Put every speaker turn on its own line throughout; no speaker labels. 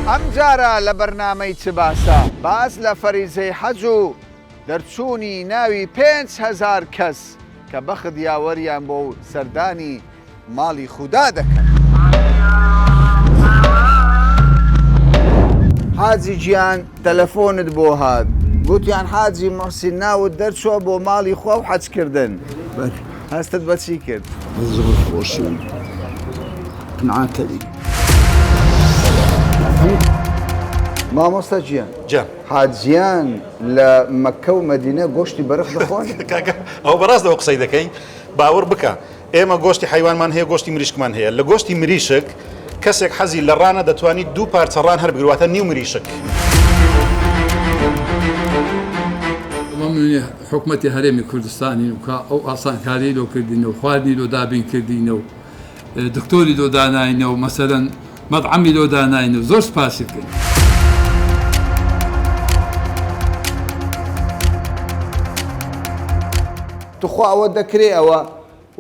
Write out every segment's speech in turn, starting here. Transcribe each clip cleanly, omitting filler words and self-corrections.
ئەم جارە لە بەرنامەی چ باسە باس لە فەریزەی حەج و دەرچوونی ناوی 5,000 کەس کە بەخت یاوەریان بۆ سەردانی ماڵی خودا دەکەن. حاجی گیان تەلەفۆنت بۆ هات گوتیان حاجی موحسین ناوت دەرچووە بۆ ماڵی خوا و حەجکردن. هەستت بەچی کرد؟
زۆر خۆشم قنعاتەری.
مامۆستا گیان
جان
حاجیان لە مەککە و مەدینە گۆشتی بەرق دەخۆن؟
ئەو بەڕاستەوە قسەی دەکەی باوەڕ بکە ئێمە گۆشتی حیوانمان هەیە گۆشتی مریشکمان هەیە لە گۆشتی مریشک کەسێک حەزی لە ڕانە دەتوانێت 2 پارچە ڕان هەر بگرێتە نیو مریشک.
حکوومەتی هەرێمی کوردستانی ئەو ئاسانکاری لۆ کردینەوە خواردی لۆ دابین کردینەوە دکتۆری لۆ داناینەوە مەسەرەن مەطعەمی لۆ داناینەوە زۆر سپاسی بکەین.
توخوا ئەوە دەکرێت ئەوە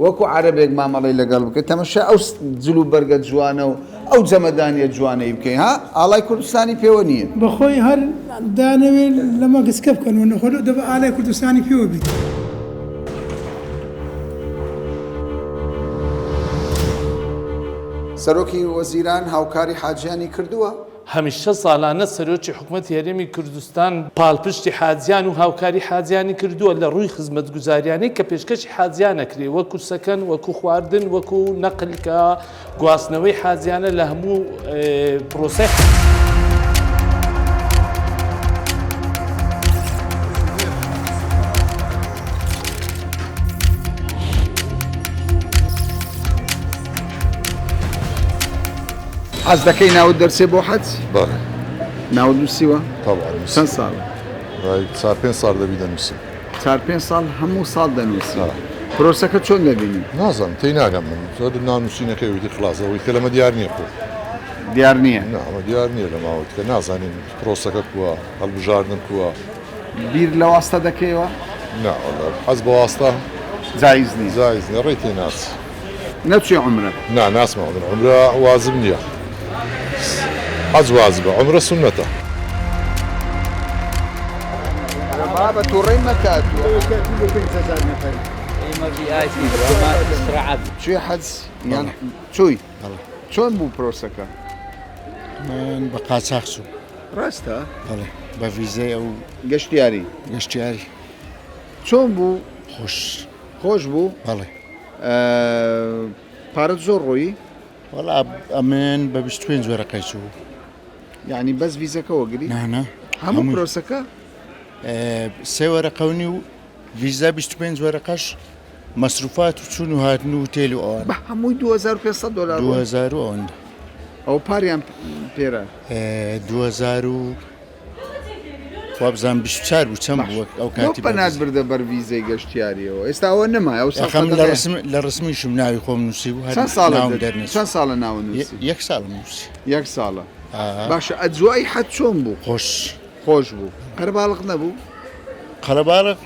وەکو عەرەبێک مامەڵی لەگەڵ بکەیت تەماشا ئەو جل و بەرگە جوانە و ئەو جەمەدانیە جوانەی بکەین ها ئاڵای کوردستانی پێوە نییە
بەخۆی هەر دانەوێت لەمە گسکە بکەنەوە نەخۆ دەبە ئاڵای کوردستانی پێوە بیت.
سەرۆکی وەزیران هاوکاری حاجیانی کردووە؟
هەمیشە ساڵانە سەرۆکی حکوومەتی هەرێمی کوردستان پاڵپشتی حاجیان و هاوکاری حاجیانی کردووە لە ڕووی خزمەتگوزاریانەی کە پێشکەشی حاجیانەکرێ وەکو سەکەن وەکو خواردن وەکو نەقل کە گواستنەوەی حاجیانە لە هەموو پرۆسەی
حەز دەکەی ناوت دەرسێ بۆ حەج؟
بەڵێ
ناوت نووسیوە؟
تەواو
چەند ساڵ؟
4-5 ساڵ دەبی دەنووسم.
4-5 ساڵ هەموو ساڵ دەنووسی. پرۆسەکە چۆن دەبینی؟
نازانم تی ناگەم من زۆر نانووسینەکەی ویدی خلاصەوەی کە لەمە دیار نییە خۆ.
دیار نییە؟
نامە دیار نییە لە ماوەت کە نازانین پرۆسەکە کووە هەڵبژاردن کووە.
بیر لە واستە دەکەیەوە؟
ناوەڵا حەز بە واستە
جایز نییە.
جایز نییە ڕێی تێ ناچ.
نەچێ عومرە؟
ناسمەوەدن عومرە وازم نییە. حەج وازبە عومرە سونەتە.
بابە تووڕێی مەکات کوێ حەج یان چووی؟ چۆن بوو پرۆسەکە؟
من بە قاچاق چوو.
ڕاستە؟
بەڵێ بە ڤیزەی ئەو
گەشتیاری؟
گەشتیاری.
چۆن بوو؟ خۆش بوو؟
بەڵێ.
پارەت زۆر ڕۆیی؟
وەڵا ئەمن بە 25 وەرەقەی چوو.
یعنی بەس ڤیزەکەەوە گری؟
نانە
هەموو پرۆسەکە؟
3 وەرەقەونی و ڤیزا 25 وەرەقەش مەسروفات و چوون و هاتن و تێل و ئەوان
بە هەمووی $2500
2000 ئەوەندە
ئەو پاریان پێرە
2000 و وابزان 24 بوو چەند بوو ئەو کاتی
بەنات بردە بەر ڤیزەی گەشتیاریەوە ئێستا ئەوە نەما ئەو
لە ڕسمیشم ناوی خۆم نووسی بوو
چەند ساڵە ناوە نووسی؟
1 ساڵ نووسی.
1 ساڵە. باشە ئەجوای حەج چۆن بوو؟ خۆش بوو. قەرەباڵغ نەبوو؟
قەرەباڵغ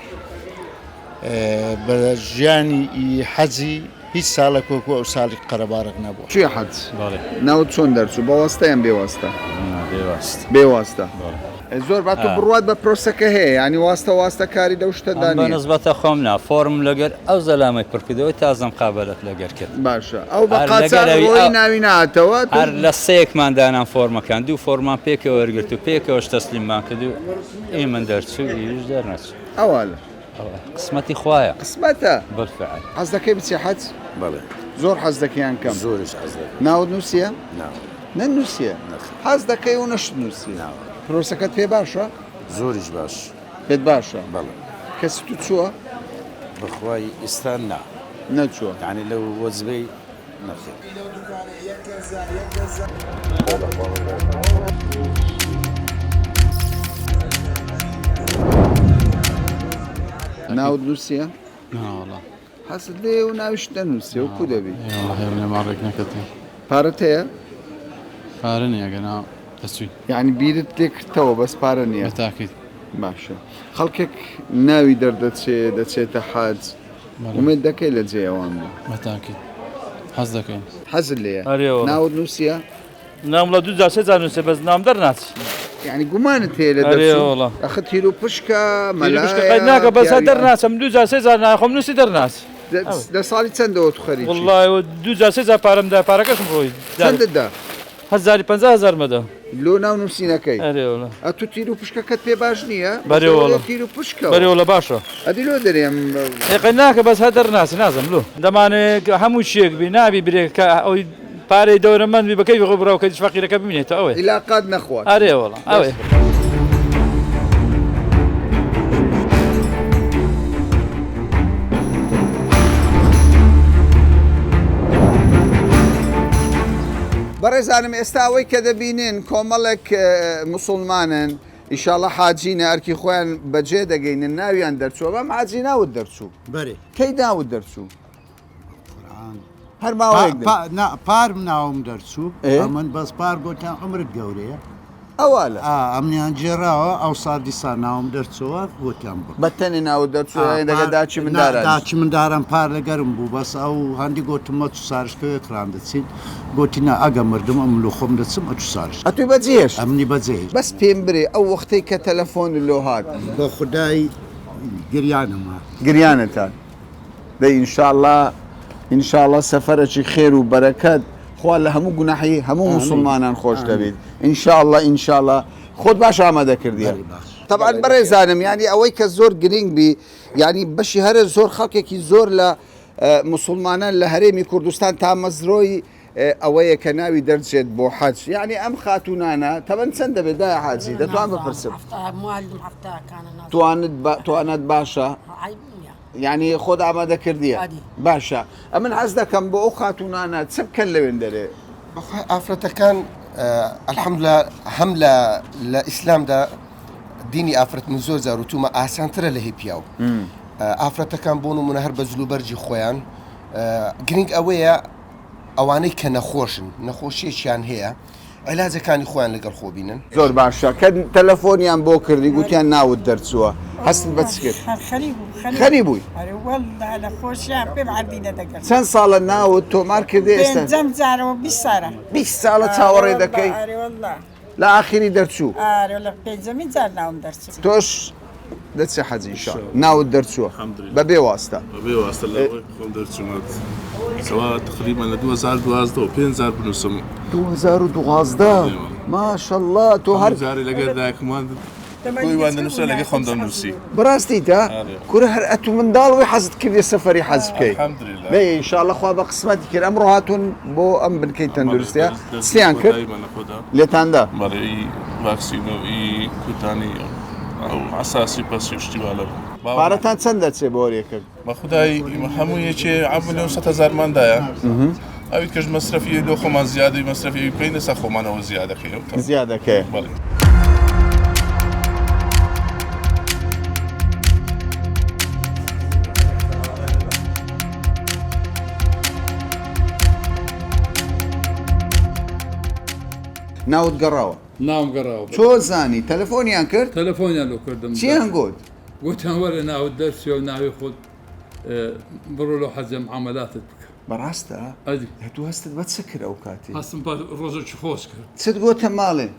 بە ژیانی حەجی هیچ ساڵێک وەکو ئەو ساڵی قەرەباڵغ نەبووە.
کوێ حەج؟ ناوت چۆن دەرچوو؟ بەواستە یان بێواستە؟ بێواستە. زۆر با تو بڕوات بە پرۆسەکە هەیە ینی واستە کاری لەو شتەدا نیە.
بەنسبەتە خۆم نا فۆرم لەگەر ئەو زەلامەی پڕکردەوەی تازەم قابلت لەگەر کرد.
باشە ئەو بە قاچاقەوەی ناوی نهاتەوە
هەر لە سەیەکمان دانان فۆرمەکان 2 فۆرمان پێکەوە وەرگرت و پێکەوەش تەسلیممان کرد و ئێمە دەرچوو ئیش دەرنەچوو.
ئەوە
قسمەتی خوایە.
قسمەتە؟
بەڵفعل.
حەز دەکەی بچی حەج؟
بەڵێ.
زۆر حەز دەکەیان کەم؟
زۆرش حەز دەکەم.
ناوت نووسیە؟ نەنووسیە؟
حەز
دەکەی و نەشت نووسی؟ پرۆسەکەت پێ باشە؟
زۆریش باش.
پێت باشە؟
بەڵێ.
کەسی تو چووە؟
بەخوای ئێستا نا.
نەچووە.
یعنی لەو وەزبەی نەخێت.
ناوت نووسیە؟
ناوەڵا.
حەزت لێ و ناویش نەنووسیە و کو دەبی؟
ماڕێک نەکەتێ.
پارەت هەیە؟
پارە نییە گەنا دەچووی.
یعنی بیرت لێ کردەوە بەس پارە نییە؟
بەتاکید.
باشە. خەڵکێک ناوی دەچێتە حەج ومێد دەکەی لە جێ ئەوان بوو؟
بەتاکید. حەز دەکەین.
حەزت لێیە؟ ناوت نووسیە؟
نام لە 2023 بەس نام دەرناچ
یعنی گومانت هەیە لە
ئەرێ
دەرچوو
وڵا
ئەخە تیر و پشکە
ناکە بەسا دەرناچم 2023 ناخۆم نووسی دەرناچ
لە ساڵی چەندەوە تو خەریکی
وڵای 2023 پارەمدا پارەکەشم ڕۆی
چەندتدا
50,000 مەدە
لۆ ناو نووسینەکەی
ئەرێ وڵا
ئەتو تیر و پشکەکەت پێ باش نییە
بەرێ وڵا
تیر و پشکە
بەرێ وڵە باشە
ئەدی لۆ دەرێم
ئێقە ناکە بەس هە دەرناسی نازم لۆ دەمانێت هەموو شێک بی نابی برێک کە ئەوی پارەی دەورەمەند بی بەکەی بڕۆ بڕاو کە دیش فەقیرەکە ببینێتە ئەوێ
علاقات نەخوات
ئەرێ وڵا ئەوێ
بەڕێزانم ئێستا ئەوەی کە دەبینن کۆمەڵێک موسڵمانن ئیشاڵە حاجینە ئەرکی خۆیان بەجێ دەگەینن ناویان دەرچووە بەم حاجی ناوت دەرچوو
بەێ
کەی ناوت دەرچوو هەر ماوەیەک
پارم ناوم دەرچوو من بەس پار گوتیان عمرت گەورەیە
ئەوالە
ئەمنیان جێراوە ئەو سادیسان ناوم دەرچەوە گوتیان بڕ
بەتەنی ناوت دەرچوو دەگە داچی مندارە
داچی مندارم پار لەگەرم بوو بەس ئەو هەندی گوتممە چ سارشکەوێ کران دەچین گوتینە ئەگە مردم ئەم لە خۆم دەچم ئە سارش
ئەتوی بەجێش
ئەمنی بەجێ
بەس پێم برێ ئەو وەختەی کە تەلەفۆن لۆ هات
بە خودای گریانمە
گریانتان دەی ئینشاءڵڵا سەفەرەکی خێر و بەرەکەت خوا لە هەموو گوناحی هەموو موسڵمانان خۆش دەبێت ئینشاءڵڵا خۆت باش ئامادەکردیە طبعا بەڕێزانم ینی ئەوەی کە زۆر گرنگ بی ینی بەشی هەرە زۆر خەڵکێکی زۆر لە موسڵمانان لە هەرێمی کوردستان تا مەزرۆی ئەوەیە کە ناوی دەرچێت بۆ حەج یعنی ئەم خاتونانە تەبەن چەند دەبێت دای حاجی دەتوان بپرسم توانت باشە یعنی خۆت ئامادەکردیە باشە ئەمن حەز دەکەم بۆ ئەو خاتونانە چ بکەن لەوێن دەرێ
ئافرەتەکان الحەمدولە هەم لە ئیسلامدا دینی ئافرەت من زۆر جار وتومە ئاسانترە لە هی پیاو ئافرەتەکان بۆن و منە هەر بە جلوبەرجی خۆیان گرنگ ئەوەیە ئەوانەی کە نەخۆشن نەخۆشیێکیان هەیە علاجەکانی خۆیان لەگەڵ خۆبینن
زۆر باشە کە تەلەفۆنیان بۆ کردی گوتیان ناوت دەرچووە هەست بە چ کرد خەری بووی چەند ساڵە ناوت تۆمار کردی ئێستا 20 ساڵە چاوەڕێ دەکەی لە ئاخری دەرچوو تۆش دەچێ حەجی ئینشاء ناوت دەرچووە بەبێ واستە
سوا تقریبا لە 2012 و 5000 بنووسم
2012 ماشەڵڵا تۆ هەر
جارێ لەگەر دایکمان خۆیوان دەنووسە لەگە خۆم دەنووسی
بەڕاستی تا کورە هەر ئەتو منداڵەوەی حەزت کردی سەفەری حەج بکەیت بێ ئینشاءڵڵا خوا بە قسمەتی کرد ئەمڕۆ هاتوون بۆ ئەم بنکەی تەندروستیە چیان کرد لێتاندا
بەڕێی ڤاکسینۆی کوتانی ئەو ئاساسی پەسی شتیوالە
پارەتان چەند دەچێ بۆ هەرێکرد
بە خودای هەموو یەکێ 100,000ماندایە ئەوی کەش مەسرفی لۆ خۆمان زیادی مەسرفی بکەین لەسەر خۆمانەوە زیادەکەی
زیادەکەی ناوت گەڕاوە
ناوم گەڕاوە
چۆ زانی تەلەفۆنیان کرد
تەلەفۆنیان لۆ کردم
چیان گوت
گوتیان وەرە ناوت دەرچووە و ناوی خۆت بڕۆ لەو حەجە معامەلاتت بکە
بەڕاستە هەتوو هەستت بە چ کرد ئەو کاتی
هەستم ڕۆژێکی خۆش کرد
چت گوتە ماڵێ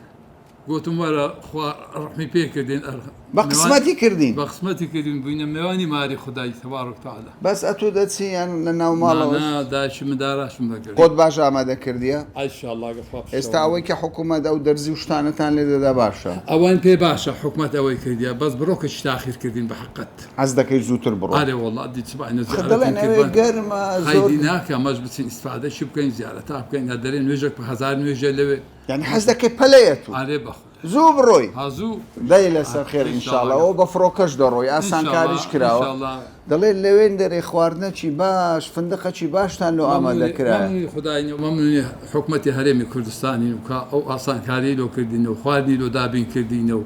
گوتم وەرە خوا ڕەحمی پێ کردین
بە قسمەتی کردین
بە قسمەتی کردین بووینە میوانی ماری خودای تەبارەک وتعالە
بەس ئەتوو دەچیان لە ناو ماڵەوە
دایشی منداراشم دەکرد
خۆت باش ئامادە کردیە
ئایشاءڵڵا
ئێستا ئەوەی کە حکوومەت ئەو دەرزی و شتانەتان لێ دەدا باشە
ئەوان پێ باشە حکوومەت ئەوەی کردیە بەس بڕۆکەش تاخیر کردین بە حقت
حەز دەکەی زووتر بڕۆ
ئارێ وەڵڵا دیچبانە
گەرمە
خەیدی ناکە مەش بچین ئیسفادەشی بکەین زیارەتا بکەین هە دەرێن نوێژێک بە 1000 نوێژە لەوێ
یعنی حەز دەکەی پەلەیە تو
ئارێ بەخ
زوو بڕۆی
هازوو
دای لەسەر خێر ئینشاءڵڵا ئەوە بە فڕۆکەش دەڕۆی ئاسان کاریش کراوە دەڵێن لەوێن دەرێ خواردنەکی باش فندقەکی باشتان لۆ ئامادەکرا
خدای مەمنونی حکوومەتی هەرێمی کوردستانی و ئەو ئاسانکاری لۆ کردینەوە خواردنی لۆ دابین کردینەوە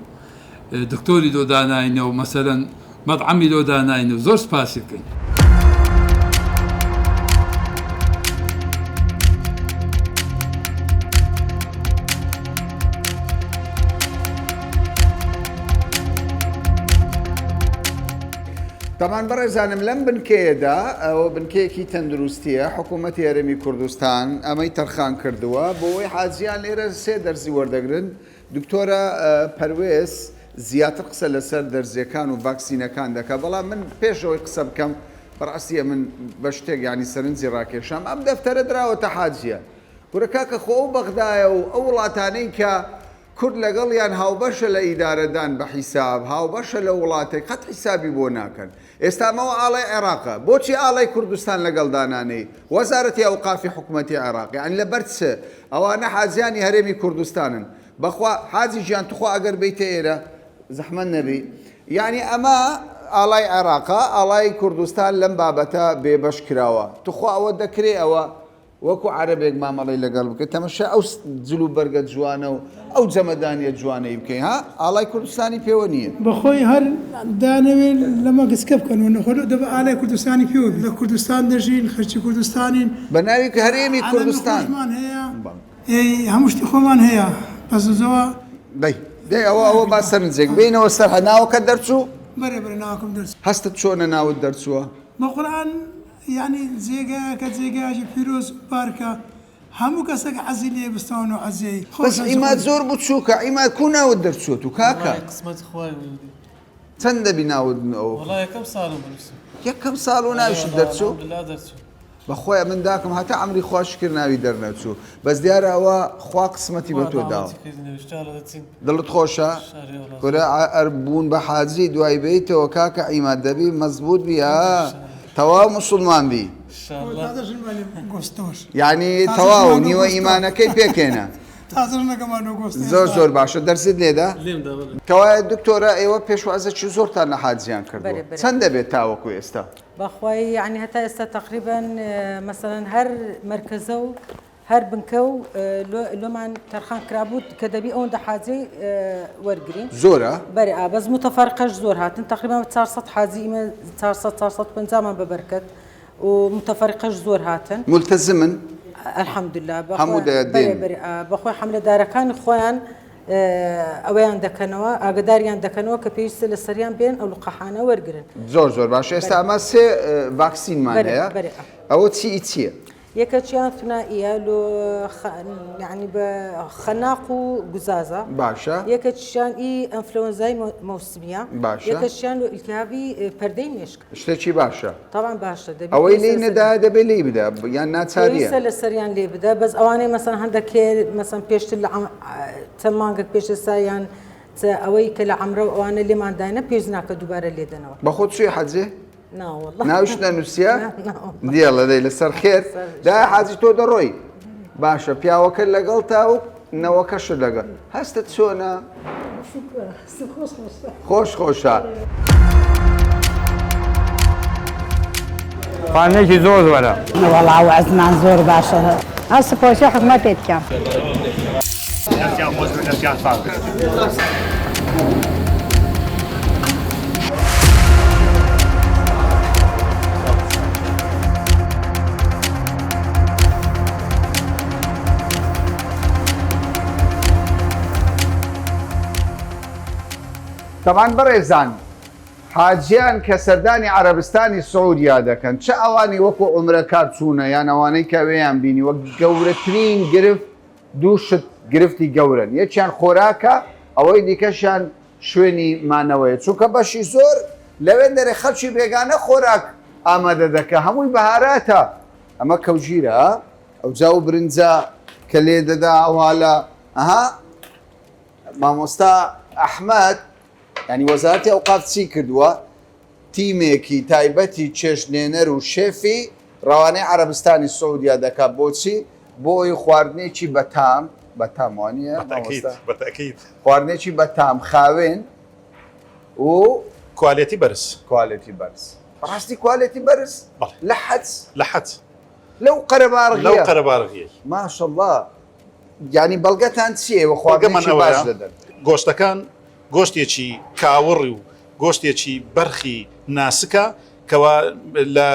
دکتۆری لۆ داناینەوە مەسەرەن مەطعەمی لۆ داناینەوە زۆر سپاسی بکەین
طبعا بەڕێزانم لەم بنکەیەدا ئەوە بنکەیەکی تەندروستیە حکوومەتی هەرێمی کوردستان ئەمەی تەرخان کردووە بۆی حاجیان لێرە 3 دەرزی وەردەگرن دکتۆرە پەروێز زیاتر قسە لەسەر دەرزیەکان و ڤاکسینەکان دەکات بەڵام من پێشەوەی قسە بکەم بەڕاستیە من بە شتێک ینی سەرنجی ڕاکێشام ئەم دەفتەرە دراوەتە حاجیە گورەکە کە خۆ ئەو بەغدایە و ئەو وڵاتانەی کە کورد لەگەڵیان هاوبەشە لە ئیدارەدان بە حیساب هاوبەشە لە وڵاتێک قەت حیسابی بۆ ناکەن ئێستامەوە ئاڵای عێراقە بۆچی ئاڵای کوردستان لەگەڵ دانانەی وەزارەتی ئەوقافی حکوومەتی عێراق یعنی لەبەر چ ئەوانە حاجیانی هەرێمی کوردستانن بەخوا حاجی ژیان توخوا ئەگەر بیتە ئێرە زەحمەت نەبی یعنی ئەمە ئاڵای عێراقە ئاڵای کوردستان لەم بابەتە بێبەش کراوە توخوا ئەوە دەکرێ ئەوە وەکو عەرەبێک مامەڵی لەگەڵ بکەیت تەمەشا ئەو جلو بەرگە جوانە و ئەو جەمەدانیە جوانەی بکەین ها ئاڵای کوردستانی پێوە نییە
بەخۆی هەر دانەوێت لەمە گسکە بکەن و نەخۆ دەبە ئالای کوردستانی پێوە لە کوردستان دەژین خەرچی کوردستانین
بە ناوی کە هەرێمی کوردستان
هەیە هەموو شتی خۆمان هەیە بەزەوە
دەی ئەوە با سەرنجێک بینەوە سەر هەناوەکە دەرچوو
بەرێ ناوکەم دەرس
هەستت چۆنە ناوت دەرچووە
بە قورئان یعنی جێگایەکە جێگایکی پیرۆز پارکە هەموو کەسێک حەزی لێ بستان و عەزیەی
بەس ئیماد زۆر بچووکە ئیماد کو ناوت دەرچووە و کاکە چەند دەبی ناوت یەکەم ساڵ و ناویشت دەرچوو بەخۆیە من داکەم هەتا ئەمری خوش کرد ناوی دەرنەچوو بەس دیارە ئەوە خوا قسمەتی بە تۆ داوە دڵت خۆشە کورە ئەربوون بە حاجی دوای بیتەوە کاکە ئیماد دەبی مەزبوط بی تەواو موسڵمان بی یعنی تەواو نیوە ئیمانەکەی پێکێنە زۆر باشە دەرزت لێدا کەوایە دکتۆرە ئێوە پێشوازەکی زۆرتان لە حاجیان کردو چەند دەبێت تاوەکو ئێستا
بەخوای یعنی هەتا ئێستا تقریبا مەسەڵەن هەر مەرکەزە و هەر بنکە و لۆمان تەرخان کرابوو کە دەبی ئەوەندە حاجی وەرگرین
زۆرە
بەێ بەس متەفەرقەش زۆر هاتن تقریبا 400 حاجی ئمە 450مان بەبەرکەت و متەفەرقەش زۆر هاتن
ملتەزمن
الحەمدولله
هەموو دەدەین
بەخۆی حملەدارەکانی خۆیان ئەوەیان دەکەنەوە ئاگداریان دەکەنەوە کە پێویستە لە سەریان بێن ئەو لقەحانە وەرگرن
زۆر باش ئێستا ئەمە سێ ڤاکسینمان هەیە ئەوە چیە؟
یەکەچیان ثنائیە یعنی بە خەناق و گوزازە
باشە
یەکەچیان ئەنفلۆنزای مەوسمیە یەکەچیان ئیلتیهابی پەردەی مێشک
شتێکی باشە
تاوان باشە
ئەوەی لێ نەدایە دەبێت لێ بدە یان ناچاریە
لە سەریان لێ بدە بەس ئەوانەی مەسەن هەندێکێ مەسەن پێشتر لە چەند مانگێک پێش ئێستایان ئەوەی کە لە عەمرە و ئەوانە لێمانداینە پێویست ناکە دووبارە لێدەنەوە
بەخۆ چی حەجێ؟
ناوش
نەنووسە؟ دیێڵە دەی لەسەر خێر دا حاجی تۆ دەڕۆی باشە پیاوەکە لەگەڵ تا و نەوەکەش لەگەڵ هەستت چۆنە؟ خۆشە
خانێکی زۆر وەرە
وەڵاو عەزمان زۆر باشە ئەو سپۆسی حکومەت پێ بکەم
طبعاً بەڕێزان حاجیان کە سەردانی عەرەبستانی سعودیا دەکەن چه ئەوانی وەکو عومرەکار چوونە یان ئەوانەی کە وێیان بینی وەک گەورەترین گرفت دوو شت گرفتی گەورن یەکیان خۆراکە ئەوەی دیکەشیان شوێنی مانەوەیە چونکە بەشی زۆر لەوێن دەرێ خەڵکی بێگانە خۆراک ئامادە دەکە هەمووی بەهاراتە ئەمە کەوژیرە ئەو جا و برنجە کە لێ دەدا ئەوالە ئەها مامۆستا ئەحمەد ینی وەزارەتی ئەوقاف چی کردووە تیمێکی تایبەتی چێشتێنەر و شێفی ڕەوانەی عەرەبستانی سعودیا دەکات بۆچی بۆی خواردنێکی بەتام وانە خواردنێکی بەتام خاوێن و
کوالێتی بەرز
ڕاستی کوالێتی بەرز لە حەج لەو
قەرەباڕغیە
ماشەڵڵا ینی بەڵگەتان چییە وە خواردنێکی باش دەدەن
گۆشتەکان گۆشتێکی کاوڕی و گۆشتێکی بەرخی ناسکە کەوا لە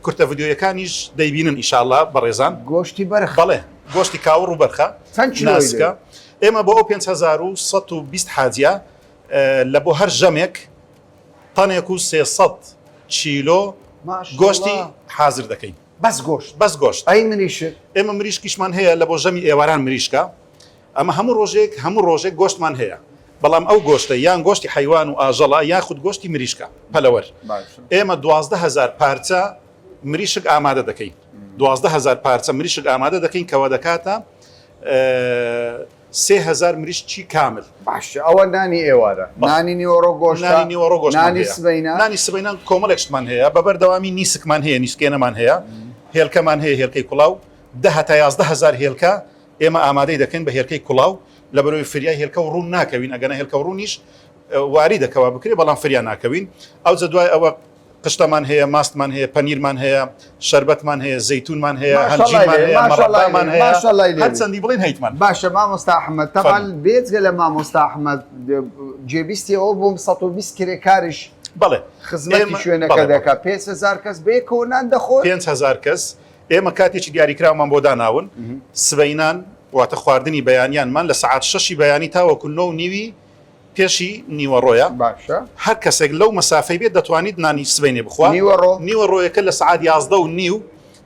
کورتە ڤیدیۆیەکانیش دەیبینن ئیشاڵڵا بەڕێزان
گۆشتی بەرخ
بەڵێ گۆشتی کاوڕ و بەرخە ناسکە ئێمە بۆ ئەو 5120 حاجیە لە بۆ هەر ژەمێک تەنێک و 300 چیلۆ گۆشتی حاضر دەکەین
بەس گۆشت
بەس گۆشت
ئەی منیشت
ئێمە مریشکیشمان هەیە لە بۆ ژەمی ئێواران مریشکە ئەمە هەموو ڕۆژێک گۆشتمان هەیە بەڵام ئەو گۆشتە یان گۆشتی حیوان و ئاژەڵە یاخود گۆشتی مریشکە پەلەوەر ئێمە 12,000 پارچە مریشک ئامادە دەکەین 12,000 پارچە مریشک ئامادە دەکەین کەوا دەکاتە 3,000 مریشکی کامل
باشە ئەوە نانی ئێوارە نانی نیوەڕۆ گۆشت
نانی نیوەڕۆ گۆشت
نانی سبەینە
نانی سبەینە کۆمەڵێکشتمان هەیە بەبەردەوامی نیسکمان هەیە نیسکێنەمان هەیە هێلکەمان هەیە هێلکەی کوڵاو 10 تا 11,000 هێلکە ئێمە ئامادەی دەکەین بە هێلکەی کوڵاو لە بەرەوەی فریای هێلکە و ڕوون ناکەوین ئەگەنە هێلکە و ڕوونیش واری دەکەوا بکرێ بەڵام فریان ناکەوین ئەو جە دوای ئەوە قشتەمان هەیە ماستمان هەیە پەنیرمان هەیە شەربەتمان هەیە زەیتونمان هەیە هەنجیمان هەیە مەڕەبامان هەیە هەر چەندی بڵێن هەیتمان
باشە مامۆستا ئەحمەد تەبەن بێجگە لە مامۆستا ئەحمەد جێبیستی ئەوە بۆم 120 کرێکاریش
بەڵێ
خزمەتی شوێنەکە دەکا 5,000 کەس بێکەوەنان دەخۆن
5,000 کەس ئێمە کاتێکی دیاریکرامان بۆ داناون سبەینان واتە خواردنی بەیانیانمان لە سعات 6 بەیانی تاوەکو 9 پێشی نیوەڕۆیە
باشە
هەر کەسێک لەو مەسافەی بێت دەتوانیت نانی سبەینێ بخوا نیوەڕۆیەکە لە سعات 11:30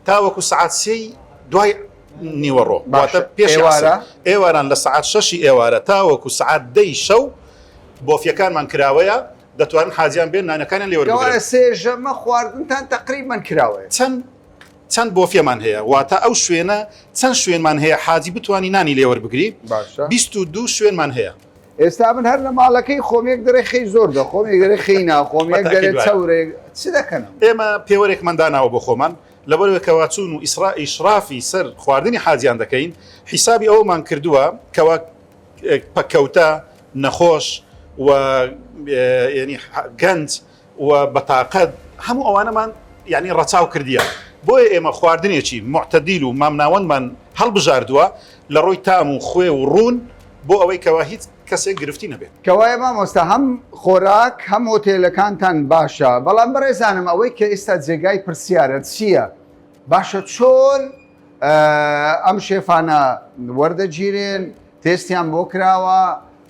تاوەکو سعات 3 دوای نیوەڕۆ واتە پێش ئێواران لە سعات 6 ئێوارە تاوەکو سعات 10 شەو بۆفیەکانمان کراوەیە دەتوانن حاجیان بێن نانەکانیان لێوەربگرن
سێژەمە خواردنتان تقریبان کراوەیە
چەند بۆفیەمان هەیە واتە ئەو شوێنە چەند شوێنمان هەیە حاجی بتوانی نانی لێوەربگری 22 شوێنمان هەیە
ئێستا من هەر لە ماڵەکەی خۆمێک دەڕێخی زۆر دە خۆمێک دەرێ خینا خۆمێک دەرێت چاورێک چ دەکەن
ئێمە پێوەرێکمان داناوە بۆ خۆمان لەبەرەوەی کەواچوون و ئیسرافی سەر خواردنی حاجیان دەکەین حیسابی ئەومان کردووە کەوا پەکەوتە نەخۆش و ینی گەنج و بەتاقەت هەموو ئەوانەمان ینی ڕەچاو کردیە بۆیە ئێمە خواردنێکی معتەدیل و مامناوەندمان هەڵبژاردووە لە ڕۆی تام و خوێ و ڕوون بۆ ئەوەی کەوا هیچ کەسێک گرفتی نەبێت
کەوایە مامۆستا هەم خۆراک هەم هۆتێلەکانتان باشە بەڵام بەڕێزانم ئەوەی کە ئێستا جێگای پرسیارە چییە باشە چۆن ئەم شێفانە وەردەگیرێن تێستیان بۆ کراوە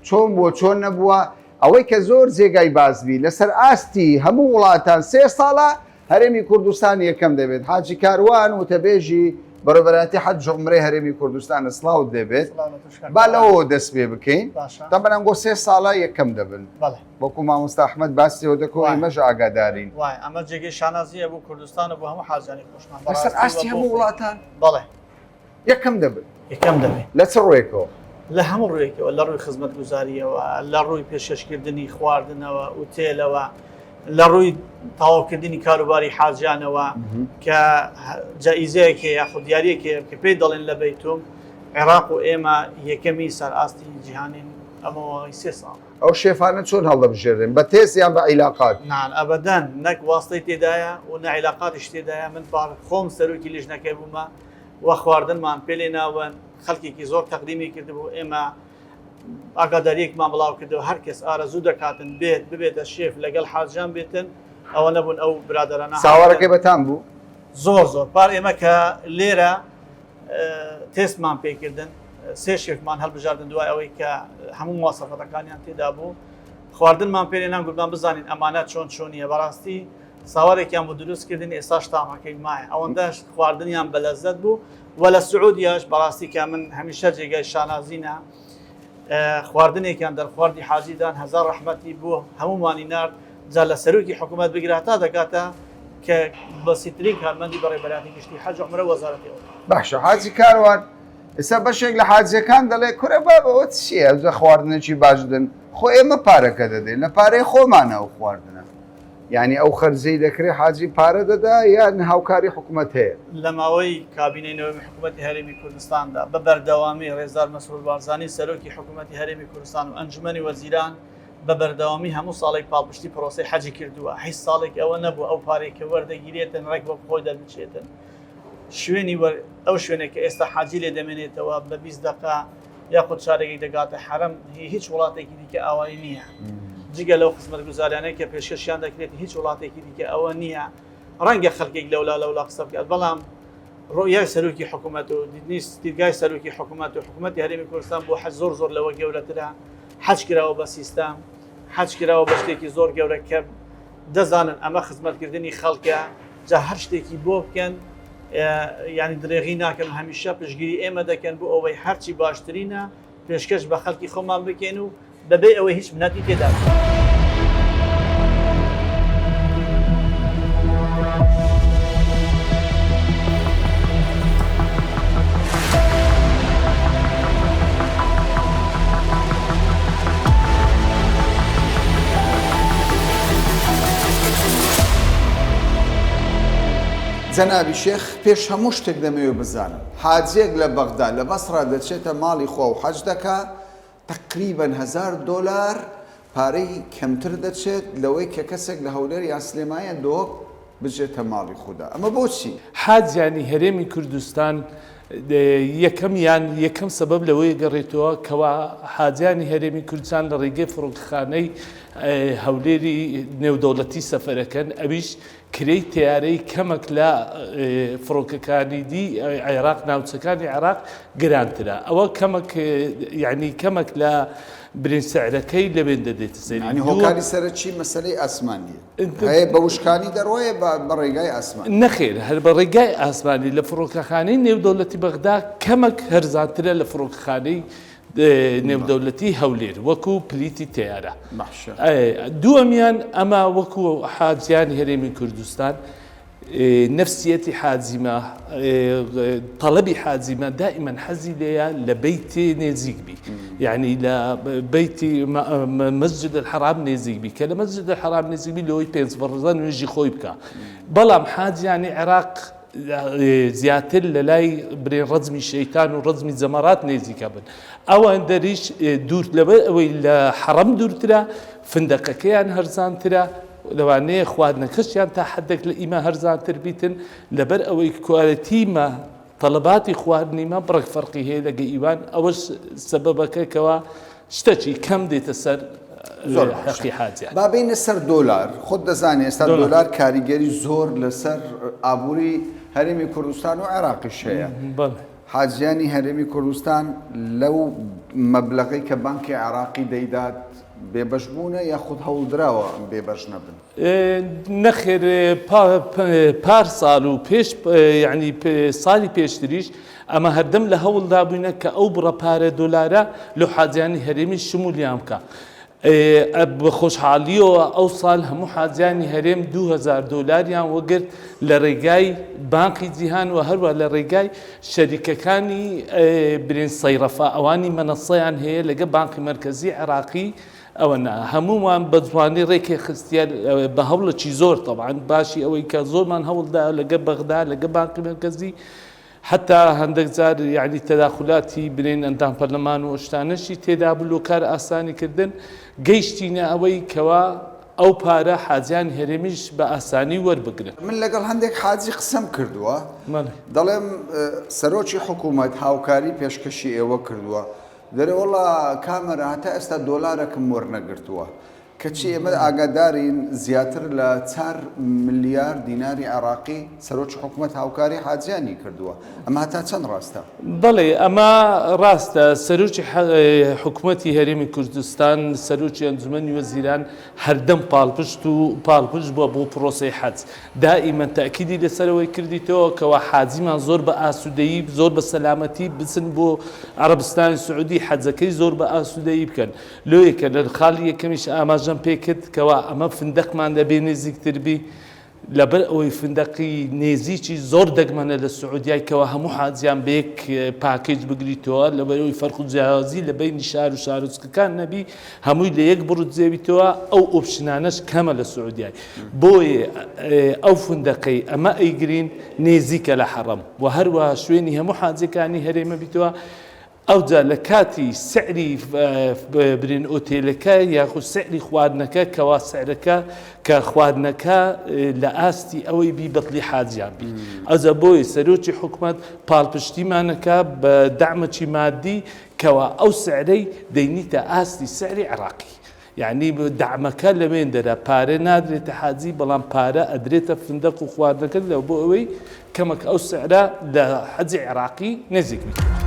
چۆن بۆ چۆن نەبووە ئەوەی کە زۆر جێگای بازبی لەسەر ئاستی هەموو وڵاتان 3 ساڵە هەرێمی کوردستان یەکەم دەبێت حاجی کاروان و تەبێژی بەڕێبەراتی حەج عومرەی هەرێمی کوردستان سڵاوت دەبێت با لەوە دەست پێ بکەین تا بەنامگۆ 3 ساڵە یەکەم دەبن وەکو مامۆستا ئەحمەد باسیەوە دەکەوە ئێمەش ئاگادارین
وای ئەمە جێگەی شانازیە بۆ کوردستانە بۆ هەموو حاجانی خۆشمان
لەسەر ئاستی هەموو وڵاتان
بەڵێ
یەکەم دەبن
یەکەم دەبێت
لە چ ڕوویەکەوە
لە هەموو ڕوویەکەوە لە ڕووی خزمەتگوزاریەوە لە ڕووی پێشکەشکردنی خواردنەوە ئوتێلەوە لە ڕووی تاواکردنی کاروباری حاجیانەوە کە جائیزەیەکێ یاخود دیارەیەکێ کە پێی دەڵێن لە بەیتوم عێراق و ئێمە یەکەمی سەر ئاستی جیهانین ئەمەوەی 3 ساڵ
ئەو شێفانە چۆن هەڵدەبژێڕن بە تێز یان بە عیلاقات
نان ئەبەدەن نەک واستەی تێدایە و نەعیلاقاتیش تێدایە من خۆم سەرۆکی لیژنەکەی بوومە وە خواردنمان پێ لێ ناوەن خەڵکێکی زۆر تەقدیمی کردبوو ئێمە ئاگاداریەکمان بڵاو کردەوە هەر کەس ئارەزوو دەکاتن بێت ببێتە شێف لەگەڵ حاجیان بێتن ئەوە نەبوون ئەو برادرانە
ساوارەکەی بەتان بوو
زۆر پار ئێمە کە لێرە تێستمان پێکردن 3 شێفمان هەڵبژاردن دوای ئەوەی کە هەموو مواصفەتەکانیان تێدا بوو خواردنمان پێ لێنان گوتمان بزانین ئەمانە چۆنیە بەڕاستی ساوارێکیان بۆ دروستکردنی ئێستاش تامەکەی مایە ئەوەندەش خواردنیان بەلەزەت بوو و لە سعودیاش بەڕاستی کە من هەمیشە جێگای شانازینە خواردنێکیان دەرخواردی حاجیدان هەزار ڕەحمەتی بوو هەمومانی نرد جا لە سەرۆکی حکوومەت بگرێت تا دەکاتە کە بەسیترین کارمەندی بەڕێبەراتی گشتی حەج عومرە وەزارەتەوە
باشە حاجی کاروان ئێستا بەشێک لە حاجیەکان دەڵێ کورە بابەوە چییە جە خواردنێکی باشدن خۆ ئێمە پارەکە دەدەین لە پارەی خۆمانە ئەو خواردنە یعنی ئەو خەرجەی دەکرێت حاجی پارە دەدا یان هاوکاری حکوومەت هەیە
لە ماوەی کابینەی حکوومەتی هەرێمی کوردستاندا بە بەردەوامی ڕێزدار مەسعود بارزانی سەرۆکی حکوومەتی هەرێمی کوردستان و ئەنجومەنی وەزیران بە بەردەوامی هەموو ساڵێک پاڵپشتی پرۆسی حەجی کردووە هیچ ساڵێک ئەوە نەبوو ئەو پارێککە وەردەگیرێتن ڕێک بە خۆی دەربچێتن شوێنی ئەو شوێنێک کە ئێستا حاجی لێ دەمێنێتەوە بە 20 دقیقە یاخود شارێکی دەگاتە حرم هیچ وڵاتێکی دیکە ئاوایی نییە جگە لەو خزمەتگوزاریانەی کە پێشکەشیان دەکرێت هیچ وڵاتێکی دیکە ئەوە نییە ڕەنگە خەڵکێک لەولا قسە بکات بەڵام ڕۆیای سەرۆکی حکوومەت و دیدگای سەرۆکی حکوومەت و حکوومەتی هەرێمی کوردستان بۆ حەج زۆر لەوە گەورەترە حەج کراوە بە سیستەم حەج کراوە بە شتێکی زۆر گەورە کە دەزانن ئەمە خزمەتکردنی خەڵکە جا هەر شتێکی بۆ بکەن ینی درێغی ناکەن و هەمیشە پشگیری ئێمە دەکەن بۆ ئەوەی هەرچی باشترینە پێشکەش بە خەڵکی خۆمان بکەین و بەبێ ئەوەی هیچ منەتی تێدا.
جەنابی شێخ پێش هەموو شتێک دەمەوێت بزانم حاجێک لە بەغدا لە بەسڕا دەچێتە ماڵی خۆ و حەج دەکا تقریبەن $1000 پارەی کەمتر دەچێت لەوەی کە کەسێک لە هەولێر یان سلێمانیە دۆک بژێتە ماڵی خوددا. ئەمە بۆچی؟
حاجیانی هەرێمی کوردستان یەکەم سەبەب لەوەی گەڕێتەوە کەوا حاجیانی هەرێمی کوردستان لە ڕێگەی فڕۆکەخانەی هەولێری نێودەوڵەتی سەفەرەکەن ئەویش کرێی تیارەی کەمەک لە فڕۆکەکانی دی عێراق ناوچەکانی عێراق گرانترە ئەوە کەمەک لە برین سعرەکەی لەبێن دەدێتە سەری
هۆکاری سەرچی مەسلەی ئاسمانیە هەیە بە وشکانی دەڕۆیە بە ڕێگای ئاسمان
نەخێر هەر بە ڕێگای ئاسمانی لە فڕۆکەخانەی نێودەوڵەتی بەغدا کەمەک هەرزانترە لە فڕۆکەخانەی نێودەوڵەتی هەولێر وەکو پلیتی تیارە. دووەمیان ئەمە وەکو حاجیانی هەرێمی کوردستان نفسیەتی حاجیمە تەڵەبی حاجیمە دائما حەزی لێیە لە بەیتی نێزیک بی یعنی لە بەیتی مەسجد الحرام نێزیک بی کە لە مەسجد الحرام نێزیک بی لەوەی 5 ڕۆژە نوێژی خۆی بکە. بەڵام حاجیانی عێراق زیاتر لە لای برێن ڕەجمی شەیتان و ڕەجمی جەمەرات نێزیکە بن ئەوان دەریش دوور لەبەر ئەوەی لە حەرەم دوورترە فندەقەکەیان هەرزانترە لەوانەیە خواردنەکەشیان تا حدێک لە ئیمە هەرزانتر بیتن لەبەر ئەوەی کوالەتیمە تەڵەباتی خواردنیمە بڕێک فەرقی هەیە لەگە ئیوان ئەوەش سەبەبەکەکەوە شتێکی کەم دێتە سەر حەقی حاجیان.
بابینە سەر $، خۆت دەزانێت ئێستا $، کاریگەری زۆر لەسەر ئابووری هەرێمی کوردستان و عێراقیش هەیە. حاجیانی هەرێمی کوردستان لەو مەبلەغی کە بانکی عێراقی دەیدات بێبەش بوونە یاخود هەوڵدراوە بێبەش نەبن؟
نەخێر پار ساڵ و پێش ینی ساڵی پێشتریش ئەمە هەردەم لە هەوڵدا بووینە کە ئەو بڕە پارە $، لە حاجیانی هەرێمی شمولیان بکە. بە خۆشحالیەوە ئەو ساڵ هەموو حاجیانی هەرێم $2000 وەگرت لە ڕێگای بانکی جیهان و هەروە لە ڕێگای شەریکەکانی برین سەیرەفا ئەوانی مەنەسەیان هەیە لەگە بانکی مرکزی عێراقی ئەوە هەمومان بە جوانی ڕێکی خستیان بە هەوڵەکی زۆر طبعاً باشی ئەوەی کە زۆرمان هەوڵدا لەگە بەغدا لەگە بانکی مرکزی حتى هەندێک جار یعنی تەداخلاتی برین ئەندام پەرلەمان و شتانەشی تێدا بوو کار ئاسانی کردن گەیشتینە ئەوەی کەوا ئەو پارە حاجیان هەرێمیش بە ئاسانی وەربگرن.
من لەگەڵ هەندێک حاجی قسەم کردووە دەڵێم سەرۆکی حکوومەت هاوکاری پێشکەشی ئێوە کردووە دەرێ وەڵا کامەرە هەتا ئێستا $کم وەرنەگرتووە کەچی ئێمە ئاگادارین زیاتر لە $4 ملیار عێراقی سەرۆکی حکوومەت هاوکاری حاجیانی کردووە. ئەمە هەتا چەند ڕاستە؟
بەڵێ ئەمە ڕاستە. سەرۆکی حکوومەتی هەرێمی کوردستان سەرۆکی ئەنجومەنی وەزیران هەردەم پاڵپشت بووە بۆ پرۆسەی حەج دائیمەن تاکیدی لەسەرەوەی کردیتەوە کەوا حاجیمان زۆر بە ئاسوودەیی زۆر بە سەلامەتی بچن بۆ عەرەبستانی سعودی حەجەکەی زۆر بە ئاسوودەیی بکەن. لۆیەکە لە خاڵی یەکەمیش ئاماژە پێکرد کەوا ئەمە فندەقمان دەبێ نێزیکتر بی لەبەر ئەوەی فندەقی نێزیکی زۆر دەگمەنە لە سعودیای کەوا هەموو حاجیان بەیەک پاکیج بگریتەوە لەبەرەوەی فەرق و جیاوازی لە بینی شار و شارۆچکەکان نەبی هەمووی لە یەک بڕوت جێبیتەوە ئەو ئۆپشنانەش کەمە لە سعودیای بۆیە ئەو فندەقەی ئەمە ئەیگرین نێزیکە لە حەڕەم و هەروەها شوێنی هەموو حاجەکانی هەرێمە بیتەوە ئەوجا لە کاتی سعری برین ئۆتێلەکە یاخود سعری خواردنەکە کەوا سعرەکە کە خواردنەکە لە ئاستی ئەوەی بی بەدڵی حاجیان بی. ئەوجا بۆی سەرۆکی حکوومەت پاڵپشتیمانەکە بە دعمەکی مادی کەوا ئەو سعرەی دەینیتە ئاستی سعری عێراقی. یعنی دعمەکە لەوێن دەرە پارە نادرێتە حاجی بەڵام پارە ئەدرێتە فندەق و خواردنەکە لە بۆ ئەوەی کەمەک ئەو سعرە لە حەجی عێراقی نزیک بیت.